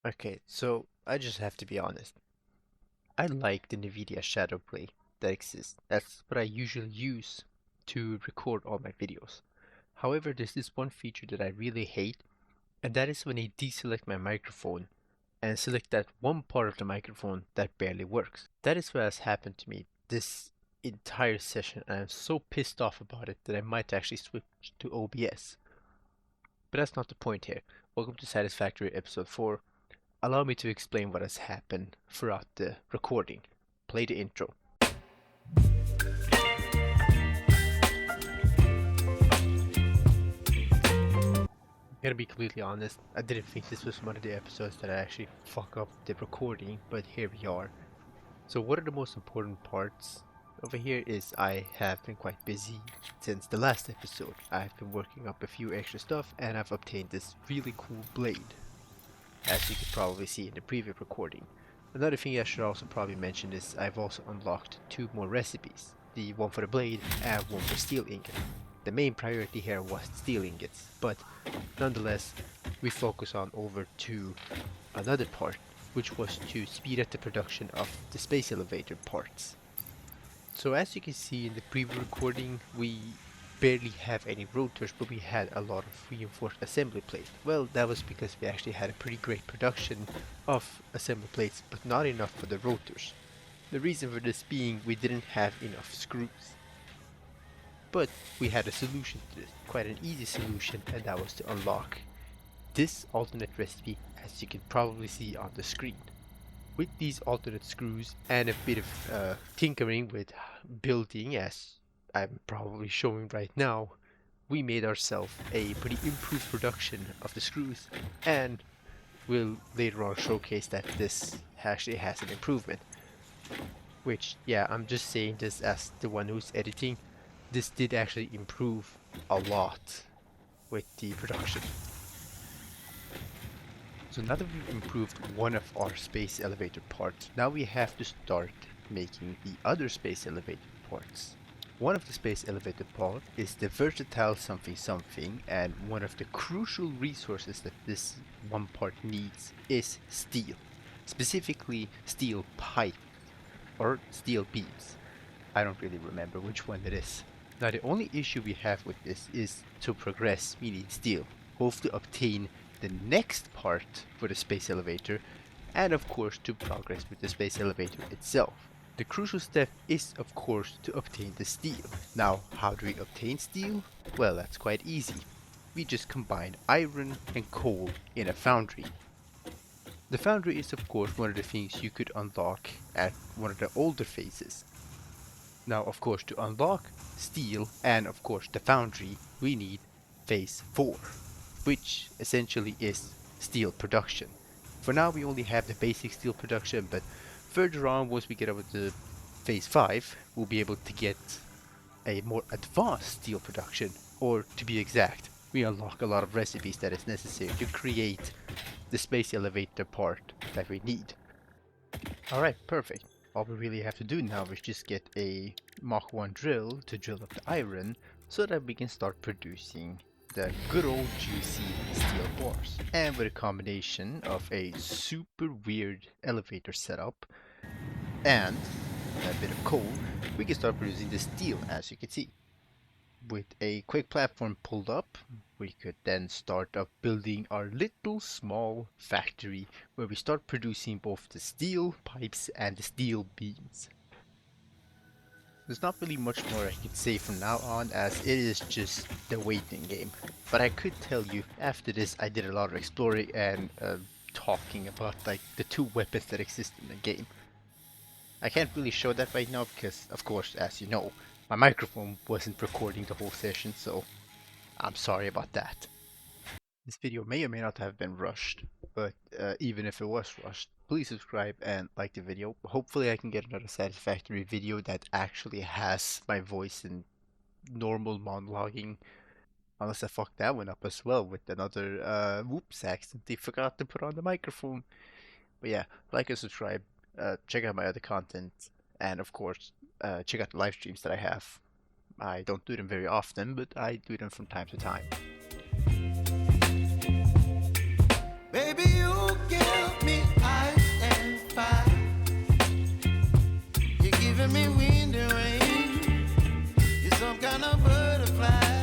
Okay, so I just have to be honest. I like the NVIDIA Shadow Play that exists. That's what I usually use to record all my videos. However, there's this one feature that I really hate, and that is when I deselect my microphone and select that one part of the microphone that barely works. That is what has happened to me this entire session, and I'm so pissed off about it that I might actually switch to OBS. But that's not the point here. Welcome to Satisfactory episode 4. Allow me to explain what has happened throughout the recording. Play the intro. I'm gonna be completely honest, I didn't think this was one of the episodes that I actually fuck up the recording, but here we are. So one of the most important parts over here is I have been quite busy since the last episode. I've been working up a few extra stuff and I've obtained this really cool blade, as you could probably see in the previous recording. Another thing I should also probably mention is I've also unlocked 2 more recipes, the one for the blade and one for steel ingot. The main priority here was steel ingots, but nonetheless we focus on over to another part, which was to speed up the production of the space elevator parts. So as you can see in the previous recording, we barely have any rotors, but we had a lot of reinforced assembly plates. Well, that was because we actually had a pretty great production of assembly plates, but not enough for the rotors. The reason for this being we didn't have enough screws. But we had a solution to this, quite an easy solution, and that was to unlock this alternate recipe, as you can probably see on the screen. With these alternate screws and a bit of tinkering with building, as I'm probably showing right now, we made ourselves a pretty improved production of the screws, and we'll later on showcase that this actually has an improvement. Which, yeah, I'm just saying this as the one who's editing. This did actually improve a lot with the production. So now that we've improved one of our space elevator parts, now we have to start making the other space elevator parts. One of the space elevator parts is the versatile something something, and one of the crucial resources that this one part needs is steel. Specifically steel pipe or steel beams. I don't really remember which one it is. Now the only issue we have with this is to progress we need steel, both to obtain the next part for the space elevator and of course to progress with the space elevator itself. The crucial step is of course to obtain the steel. Now how do we obtain steel? Well, that's quite easy. We just combine iron and coal in a foundry. The foundry is of course one of the things you could unlock at one of the older phases. Now, of course, to unlock steel and, of course, the foundry, we need phase 4, which essentially is steel production. For now, we only have the basic steel production, but further on, once we get over to phase 5, we'll be able to get a more advanced steel production, or to be exact, we unlock a lot of recipes that is necessary to create the space elevator part that we need. Alright, perfect. All we really have to do now is just get a Mach 1 drill to drill up the iron so that we can start producing the good old juicy steel bars. And with a combination of a super weird elevator setup and a bit of coal, we can start producing the steel, as you can see. With a quick platform pulled up, we could then start up building our little small factory where we start producing both the steel pipes and the steel beams. There's not really much more I could say from now on, as it is just the waiting game. But I could tell you, after this I did a lot of exploring and talking about like the 2 weapons that exist in the game. I can't really show that right now because, of course, as you know, my microphone wasn't recording the whole session, so I'm sorry about that. This video may or may not have been rushed, but even if it was rushed, please subscribe and like the video. Hopefully I can get another satisfactory video that actually has my voice in normal monologuing. Unless I fucked that one up as well with another whoops, accidentally forgot to put on the microphone. But yeah, like and subscribe, check out my other content, and of course, check out the live streams that I have. I don't do them very often, but I do them from time to time. Baby, you give me wind and rain. You're some kind of butterfly.